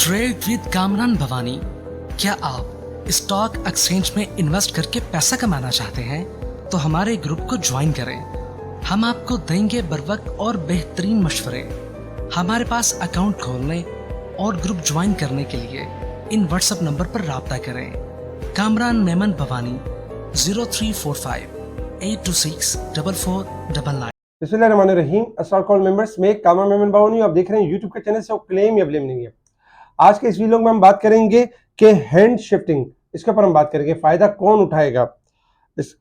Trade with Kamran Bhavani. क्या आप stock exchange में इन्वेस्ट करके पैसा कमाना चाहते हैं तो हमारे ग्रुप को ज्वाइन करें। हम आपको देंगे बर वक्त और बेहतरीन मशवरे। हमारे पास अकाउंट खोलने और ग्रुप ज्वाइन करने के लिए इन व्हाट्सएप नंबर पर राब्ता करें। कामरान मेमन भवानी 0345-826-4499। बिस्मिल्लाहिर्रहमानिर्रहीम। अस्सलाम वालेकुम मेंबर्स, मैं कामरान मेमन भवानी, आप देख रहे हैं यूट्यूब के चैनल से। क्लेम या ब्लेम नहीं है। आज के इस वीडियो में हम बात करेंगे कि हैंड शिफ्टिंग, इसके ऊपर हम बात करेंगे, फायदा कौन उठाएगा। इस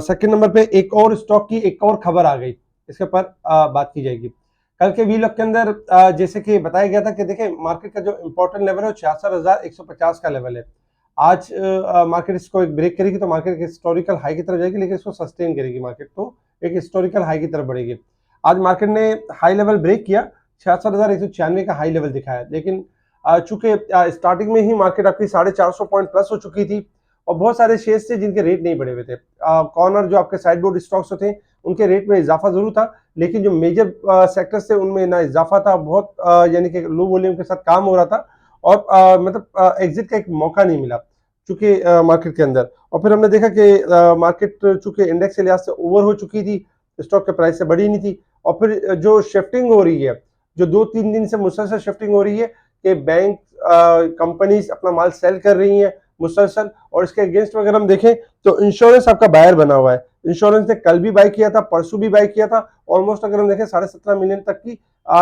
सेकंड नंबर पे एक और स्टॉक की एक और खबर आ गई, इसके ऊपर बात की जाएगी। कल के वीलॉग के अंदर जैसे कि बताया गया था कि देखें मार्केट का जो इंपॉर्टेंट लेवल है वो 66,150 का लेवल है। आज मार्केट इसको एक ब्रेक करेगी तो मार्केट हिस्टोरिकल हाई की तरफ जाएगी, लेकिन इसको सस्टेन करेगी मार्केट, तो एक हिस्टोरिकल हाई की तरफ बढ़ेगी। आज मार्केट ने हाई लेवल ब्रेक किया, 66,196 का हाई लेवल दिखाया, लेकिन चूंकि स्टार्टिंग में ही मार्केट आपकी 450 पॉइंट प्लस हो चुकी थी और बहुत सारे शेयर्स थे जिनके रेट नहीं बढ़े हुए थे। कॉर्नर जो आपके साइड बोर्ड स्टॉक्स थे उनके रेट में इजाफा जरूर था, लेकिन जो मेजर सेक्टर्स थे उनमें ना इजाफा था, बहुत यानी कि लो वॉल्यूम के साथ काम हो रहा था और मतलब एग्जिट का एक मौका नहीं मिला चूंकि मार्केट के अंदर। और फिर हमने देखा कि मार्केट चूंकि इंडेक्स के लिहाज से ओवर हो चुकी थी, स्टॉक के प्राइस से बढ़ी नहीं थी। और फिर जो शिफ्टिंग हो रही है, जो 2-3 दिन से मुसलसल शिफ्टिंग हो रही है कि बैंक कंपनीज अपना माल सेल कर रही हैं मुसलसल, और इसके अगेंस्ट में अगर हम देखें तो इंश्योरेंस आपका बायर बना हुआ है। इंश्योरेंस ने कल भी बाय किया था, परसों भी बाय किया था, ऑलमोस्ट अगर हम देखें 17.5 मिलियन तक की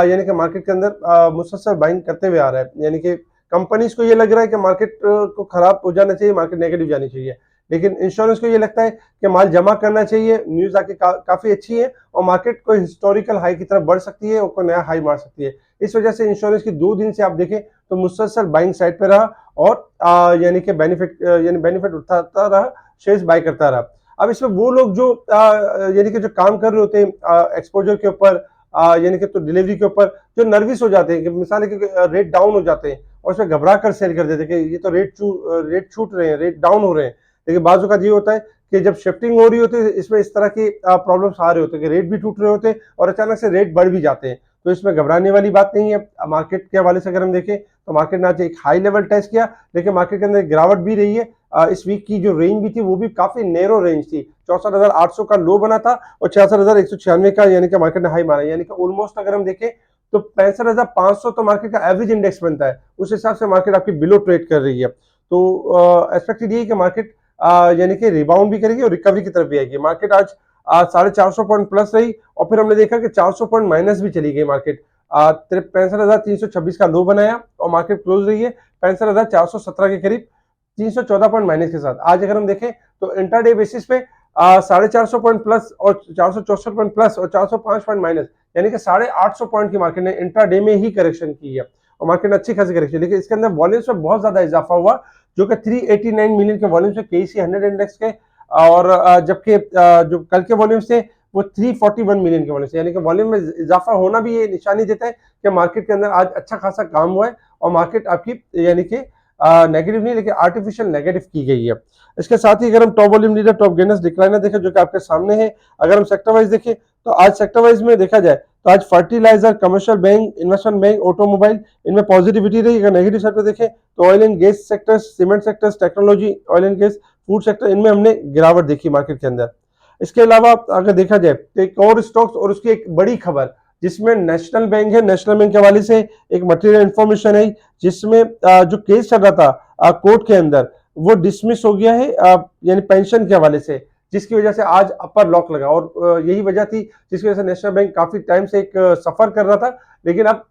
यानी कि मार्केट के अंदर मुसलसल बाइंग करते हुए आ रहा है। यानी कि कंपनीज को ये लग रहा है कि मार्केट को खराब हो जाना चाहिए, मार्केट नेगेटिव जानी चाहिए, लेकिन इंश्योरेंस को ये लगता है कि माल जमा करना चाहिए। न्यूज आके काफी अच्छी है और मार्केट को हिस्टोरिकल हाई की तरफ बढ़ सकती है और कोई नया हाई मार सकती है। इस वजह से इंश्योरेंस की 2 दिन से आप देखें तो मुसलसल बाइंग साइड पे रहा और यानी कि बेनिफिट उठाता रहा, शेयर्स बाय करता रहा। अब इसमें वो लोग जो यानी कि जो काम कर रहे होते हैं एक्सपोजर के ऊपर, यानी कि तो डिलीवरी के ऊपर, जो नर्वस हो जाते हैं कि मिसाल है कि रेट डाउन हो जाते हैं और उसमें घबरा कर सेल कर देते हैं कि ये तो रेट छूट रहे हैं, रेट डाउन हो रहे हैं। लेकिन बाजू का ये होता है कि जब शिफ्टिंग हो रही होती है इसमें इस तरह की प्रॉब्लम्स आ रहे होते हैं कि रेट भी टूट रहे होते हैं और अचानक से रेट बढ़ भी जाते हैं, तो इसमें घबराने वाली बात नहीं है। मार्केट के हवाले से अगर हम देखें तो मार्केट ने आज एक हाई लेवल टेस्ट किया, लेकिन मार्केट के अंदर गिरावट भी रही है। इस वीक की जो रेंज भी थी वो भी काफी नैरो रेंज थी, 64,800 का लो बना था और 66,196 का यानी कि मार्केट ने हाई मारा, यानी कि ऑलमोस्ट अगर हम देखें तो 65,500 तो मार्केट का एवरेज इंडेक्स बनता है, उस हिसाब से मार्केट आपकी बिलो ट्रेड कर रही है। तो एक्सपेक्टेड ये कि मार्केट यानी कि रिबाउंड भी करेगी और रिकवरी की तरफ भी आएगी। मार्केट आज 450 पॉइंट प्लस रही और फिर हमने देखा कि 400 पॉइंट माइनस भी चली गई मार्केट। 65,326 का लो बनाया और मार्केट क्लोज रही है 65,417 के करीब, 314 पॉइंट माइनस के साथ। आज अगर हम देखें तो इंट्राडे बेसिस पे 450 पॉइंट प्लस और 464 पॉइंट प्लस और 405 पॉइंट माइनस, यानी कि 850 पॉइंट की मार्केट ने इंट्राडे में ही करेक्शन की है और मार्केट ने अच्छी खासी करेक्शन, लेकिन इसके अंदर वॉल्यूम्स में बहुत ज्यादा इजाफा हुआ जो कि 389 मिलियन के वॉल्यूम्स है केसी 100 इंडेक्स के, और जबकि जो कल के वॉल्यूम्स थे वो 341 मिलियन के वॉल्यूम्स, यानी कि वॉल्यूम में इजाफा होना भी ये निशानी देता है कि मार्केट के अंदर आज अच्छा खासा काम हुआ है और मार्केट आपकी यानी कि नेगेटिव नहीं लेकिन आर्टिफिशियल नेगेटिव की गई है। इसके साथ ही अगर हम top volume leader, top gainers, decliner देखें जो कि आपके सामने है, अगर हम सेक्टर वाइज देखें तो आज सेक्टर वाइज में देखा जाए तो आज fertiliser, commercial bank, investment bank, automobile, इनमें पॉजिटिविटी रही। अगर नेगेटिव साइड पे देखें तो oil and gas sectors, cement sectors, technology, oil and gas, food sector, इनमें हमने गिरावट देखी मार्केट के अंदर। इसके अलावा अगर देखा जाए तो एक और स्टॉक्स और उसकी एक बड़ी खबर जिसमें नेशनल बैंक है, नेशनल बैंक के हवाले से एक मटेरियल इंफॉर्मेशन है जिसमें जो केस चल रहा था कोर्ट के अंदर वो डिसमिस हो गया है, यानी पेंशन के हवाले से, जिसकी वजह से आज अपर लॉक लगा और यही वजह थी जिसकी वजह से नेशनल बैंक काफी टाइम से एक सफर कर रहा था, लेकिन अब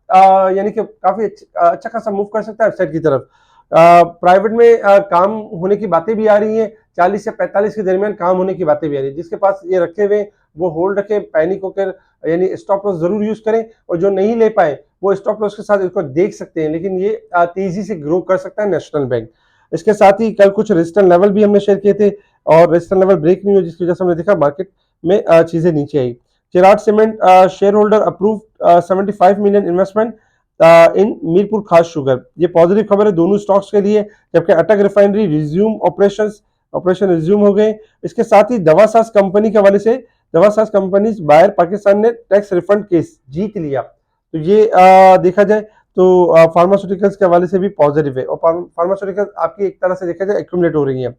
यानी कि काफी अच्छा खासा मूव कर सकता है वेबसाइट की तरफ। प्राइवेट में काम होने की बातें भी आ रही हैं, 40 से 45 के दरमियान काम होने की बातें भी आ रही है। जिसके पास ये रखे हुए वो होल्ड रखें, पैनिक होकर यानी स्टॉप लॉस जरूर यूज करें, और जो नहीं ले पाए वो स्टॉप लॉस के साथ इसको देख सकते हैं, लेकिन ये तेजी से ग्रो कर सकता है नेशनल बैंक। इसके साथ ही कल कुछ रेजिस्टेंस लेवल भी हमने शेयर किए थे और रेजिस्टेंस लेवल ब्रेक नहीं हुआ, जिसकी वजह से हमने देखा मार्केट में चीजें नीचे आई। Cherat cement shareholder approve 75 million investment in Mirpur Khas sugar, ये पॉजिटिव खबर है दोनों स्टॉक्स के लिए। जबकि अटक रिफाइनरी रिज्यूम ऑपरेशन रिज्यूम हो गए। इसके साथ ही दवासास कंपनी के हवाले से, दवासास कंपनी बायर पाकिस्तान ने टैक्स रिफंड केस जीत लिया, तो ये देखा जाए तो फार्मास्यूटिकल्स के हवाले से भी पॉजिटिव है और फार्मास्यूटिकल्स आपकी एक तरह से देखा जाए एक्यूमुलेट हो रही है।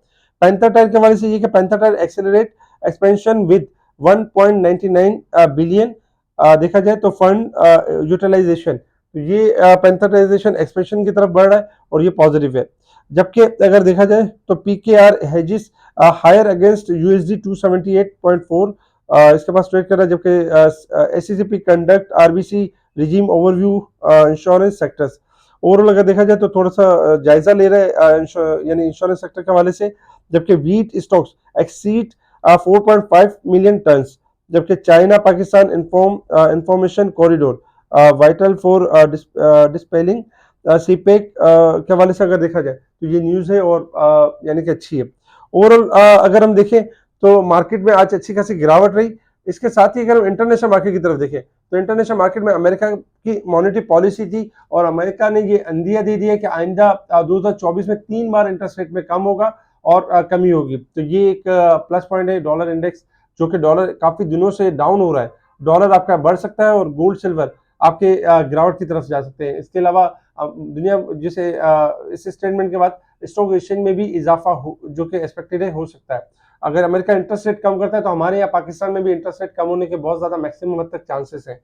पैंथर टायर के हवाले से ये कि panther tyre accelerate expansion with 1.99 billion देखा जाए तो फंड यूटिलाइजेशन, तो ये पैंथराइजेशन एक्सपेंशन की तरफ बढ़ रहा है और ये पॉजिटिव है। जबकि अगर देखा जाए तो पीकेआर हेजिस हायर अगेंस्ट यूएसडी 278.4 इसके पास ट्रेड कर रहा है, जबकि SCCP conduct RBC regime overview insurance sectors, overall अगर देखा जाए तो थोड़ा सा जायजा ले रहा है यानी इंश्योरेंस सेक्टर के हवाले से। जबकि wheat stocks exceed 4.5 million tonne, जबकि China Pakistan information corridor vital for dispelling CPEC के हवाले से अगर देखा जाए तो ये न्यूज़ है और यानी कि अच्छी है। ओवरऑल अगर हम देखें तो मार्केट में आज अच्छी खासी गिरावट रही। इसके साथ ही अगर हम इंटरनेशनल मार्केट की तरफ देखें तो इंटरनेशनल मार्केट में अमेरिका की मॉनेटरी पॉलिसी थी और अमेरिका ने ये अंदिया दे दिया कि आइंदा 2024 में 3 बार इंटरेस्ट रेट में कम होगा और कमी होगी। तो ये एक प्लस पॉइंट है। डॉलर इंडेक्स जो कि डॉलर काफी दिनों से डाउन हो रहा है, डॉलर आपका बढ़ सकता है और गोल्ड सिल्वर आपके गिरावट की तरफ जा सकते हैं। इसके अलावा दुनिया जैसे इस स्टेटमेंट के बाद स्टॉक एक्सचेंज में भी इजाफा जो कि एक्सपेक्टेड है हो सकता है। अगर अमेरिका इंटरेस्ट रेट कम करता है तो हमारे यहाँ पाकिस्तान में भी इंटरेस्ट रेट कम होने के बहुत ज्यादा मैक्सिमम हद तक चांसेस हैं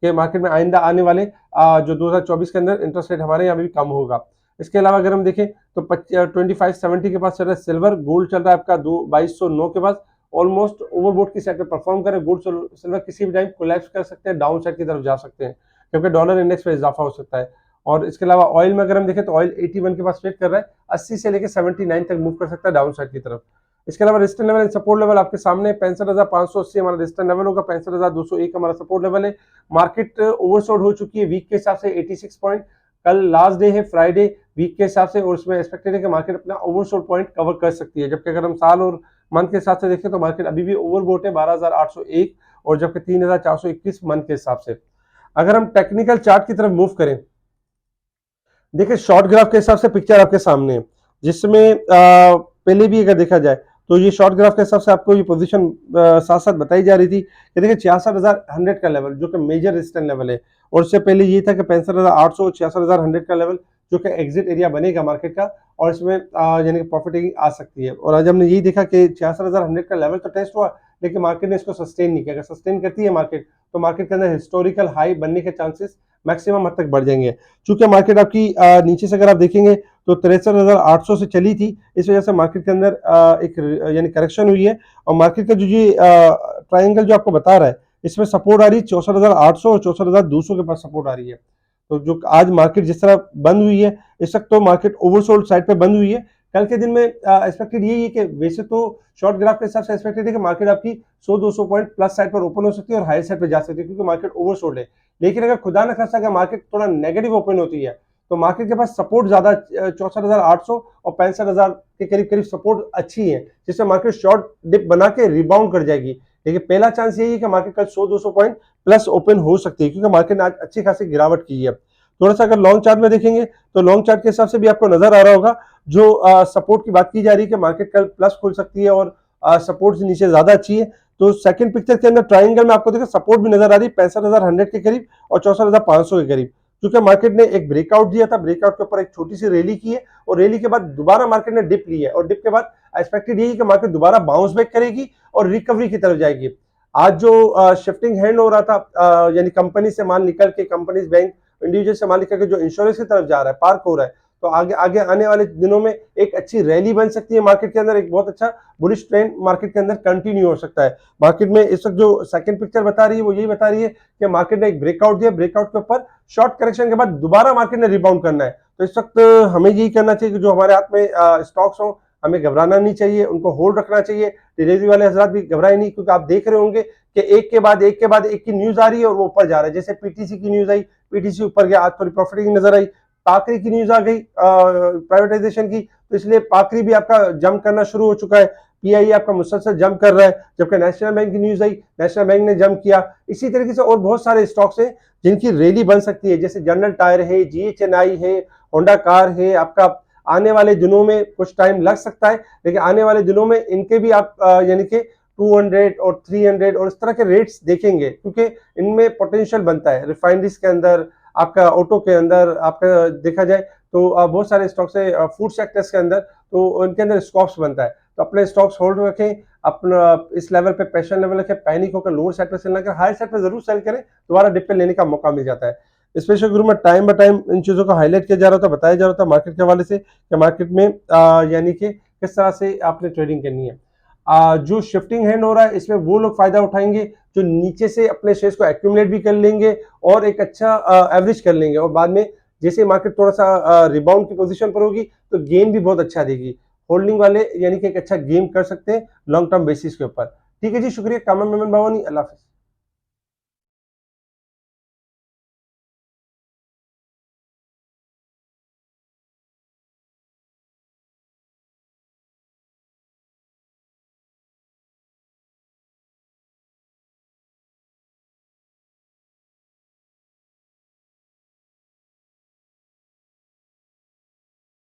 कि मार्केट में आइंदा आने वाले जो 2024 के अंदर इंटरेस्ट रेट हमारे यहाँ भी कम होगा। इसके अलावा अगर हम देखें तो 2570 के पास चल रहा है सिल्वर, गोल्ड चल रहा है आपका 2209 के पास, ऑलमोस्ट ओवरबोट की साइड पे परफॉर्म करे। गोल्ड सिल्वर किसी भी टाइम कोलैप्स कर सकते हैं, डाउन साइड की तरफ जा सकते हैं क्योंकि डॉलर इंडेक्स में इजाफा हो सकता है। और इसके अलावा ऑयल में अगर हम देखें तो ऑयल 81 के पास ट्रेड कर रहा है, 80 से लेकर 79 तक मूव कर सकता है डाउन साइड की तरफ। इसके अलावा resistance level and support level आपके सामने 65,580 हमारा रेजिस्टेंस लेवल होगा, 65,201 हमारा सपोर्ट लेवल है। मार्केट ओवरसोल्ड हो चुकी है वीक के हिसाब से 86 पॉइंट। कल लास्ट डे है फ्राइडे वीक के हिसाब से और उसमें एक्सपेक्टेड है कि मार्केट अपना ओवरसोल्ड पॉइंट कवर कर सकती है। जबकि अगर हम साल और मंथ के हिसाब से देखें तो मार्केट अभी भी ओवरबोट है 12,801 और जबकि 3,421 मंथ के हिसाब से। अगर हम टेक्निकल चार्ट की तरफ मूव करें, देखिए शॉर्ट ग्राफ के हिसाब से पिक्चर आपके सामने है, जिसमें पहले भी अगर देखा जाए तो ये शॉर्ट ग्राफ के हिसाब से आपको ये पोजीशन साथ साथ बताई जा रही थी कि देखिए 66,100 का लेवल जो कि मेजर रेजिस्टेंस लेवल है और उससे पहले ये था कि 65,800 66,100 का लेवल जो कि एग्जिट एरिया बनेगा मार्केट का और इसमें यानी कि प्रॉफिटिंग आ सकती है। और आज हमने यही देखा कि 66,100 का लेवल तो टेस्ट हुआ लेकिन मार्केट ने इसको सस्टेन नहीं किया। अगर सस्टेन करती है मार्केट तो मार्केट के अंदर हिस्टोरिकल हाई बनने के चांसेस मैक्सिमम हद तक बढ़ जाएंगे। चूंकि मार्केट आपकी नीचे से अगर आप देखेंगे तो 63,800 से चली थी, इस वजह से मार्केट के अंदर एक यानी करेक्शन हुई है और मार्केट का जो ये ट्रायंगल जो आपको बता रहा है इसमें सपोर्ट आ रही है 64,800 और 64,200 के पास सपोर्ट आ रही है। तो जो आज मार्केट जिस तरह बंद हुई है इस वक्त तो मार्केट ओवरसोल्ड साइड पे बंद हुई है। कल के दिन में एक्सपेक्टेड यही है कि वैसे तो शॉर्ट ग्राफ के हिसाब से एक्सपेक्टेड है कि मार्केट आपकी 100-200 पॉइंट प्लस साइड पर ओपन हो सकती है और हायर साइड पे जा सकती है क्योंकि मार्केट ओवरसोल्ड है। लेकिन अगर खुदा न खास्ता अगर मार्केट थोड़ा नेगेटिव ओपन होती है तो मार्केट के पास सपोर्ट ज्यादा 64,800 और 65,000 के करीब करीब सपोर्ट अच्छी है जिससे मार्केट शॉर्ट डिप बना के रिबाउंड कर जाएगी। लेकिन पहला चांस यही है कि मार्केट कल 100-200 पॉइंट प्लस ओपन हो सकती है क्योंकि मार्केट ने आज अच्छी खासी गिरावट की है। थोड़ा सा अगर लॉन्ग चार्ट में देखेंगे तो लॉन्ग चार्ट के हिसाब से भी आपको नजर आ रहा होगा जो सपोर्ट की बात की जा रही है कि मार्केट कल प्लस खुल सकती है और सपोर्ट से नीचे ज्यादा अच्छी है। तो सेकंड पिक्चर के अंदर ट्रायंगल में आपको देखो सपोर्ट भी नजर आ रही है 65,100 के करीब और 64,500 के करीब, क्योंकि मार्केट ने एक ब्रेकआउट दिया था, ब्रेकआउट के ऊपर एक छोटी सी रैली की है और रैली के बाद दोबारा मार्केट ने डिप ली है और डिप के बाद एक्सपेक्टेड यही कि मार्केट दोबारा बाउंस बैक करेगी और रिकवरी की तरफ जाएगी। आज जो शिफ्टिंग हैंड हो रहा था यानी कंपनी से माल निकल के कंपनीज बैंक इंडिविजुअल से माल निकल के जो इंश्योरेंस की तरफ जा रहा है पार्क हो रहा है, तो आगे आगे आने वाले दिनों में एक अच्छी रैली बन सकती है मार्केट के अंदर, एक बहुत अच्छा बुलिश ट्रेंड मार्केट के अंदर कंटिन्यू हो सकता है। मार्केट में इस वक्त जो सेकंड पिक्चर बता रही है वो यही बता रही है कि मार्केट ने एक ब्रेकआउट दिया, ब्रेकआउट के ऊपर शॉर्ट करेक्शन के बाद दोबारा मार्केट ने रिबाउंड करना है। तो इस वक्त हमें यही करना चाहिए कि जो हमारे हाथ में स्टॉक्स हो हमें घबराना नहीं चाहिए, उनको होल्ड रखना चाहिए। डिलीवरी वाले हजरात भी घबराए नहीं क्योंकि आप देख रहे होंगे कि एक के बाद एक के बाद एक की न्यूज आ रही है और वो ऊपर जा रहा है। जैसे पीटीसी की न्यूज आई, पीटीसी ऊपर गया, आज थोड़ी प्रॉफिटिंग नजर आई। पाकरी की न्यूज आ गई प्राइवेटाइजेशन की, तो इसलिए पाकरी भी आपका जंप करना शुरू हो चुका है। पीआई आपका मुसलसल जंप कर रहा है, जबकि नेशनल बैंक की न्यूज आई, नेशनल बैंक ने जंप किया। इसी तरीके से और बहुत सारे स्टॉक्स हैं जिनकी रैली बन सकती है, जैसे जनरल टायर है, जीएचएनआई है, होंडा कार है। आपका आने वाले दिनों में कुछ टाइम लग सकता है लेकिन आने वाले दिनों में इनके भी आप यानी कि 200 और 300 और इस तरह के रेट्स देखेंगे क्योंकि इनमें पोटेंशियल बनता है। रिफाइनरीज के अंदर आपका ऑटो के अंदर आपका देखा जाए तो बहुत सारे स्टॉक्स है फूड सेक्टर्स के अंदर, तो उनके अंदर स्टॉक्स बनता है, तो अपने स्टॉक्स होल्ड रखें, अपना इस लेवल पे पैशन लेवल रखें, पैनिक होकर लोअर साइड पे सेल ना करें, हाई साइड पे जरूर सेल करें, दोबारा डिप पे लेने का मौका मिल जाता है। स्पेशल ग्रुप में टाइम बाय टाइम इन चीजों को हाईलाइट किया जा रहा था, बताया जा रहा था मार्केट के हवाले से कि मार्केट में यानी कि किस तरह से आपने ट्रेडिंग करनी है। जो शिफ्टिंग हैंड हो रहा है इसमें वो लोग फायदा उठाएंगे जो नीचे से अपने शेयर्स को एक्यूमुलेट भी कर लेंगे और एक अच्छा एवरेज कर लेंगे, और बाद में जैसे मार्केट थोड़ा सा रिबाउंड की पोजीशन पर होगी तो गेन भी बहुत अच्छा देगी। होल्डिंग वाले यानी कि एक अच्छा गेम कर सकते हैं लॉन्ग टर्म बेसिस के ऊपर। ठीक है जी, शुक्रिया। कामरान मेमन बावानी, अल्लाह हाफिज।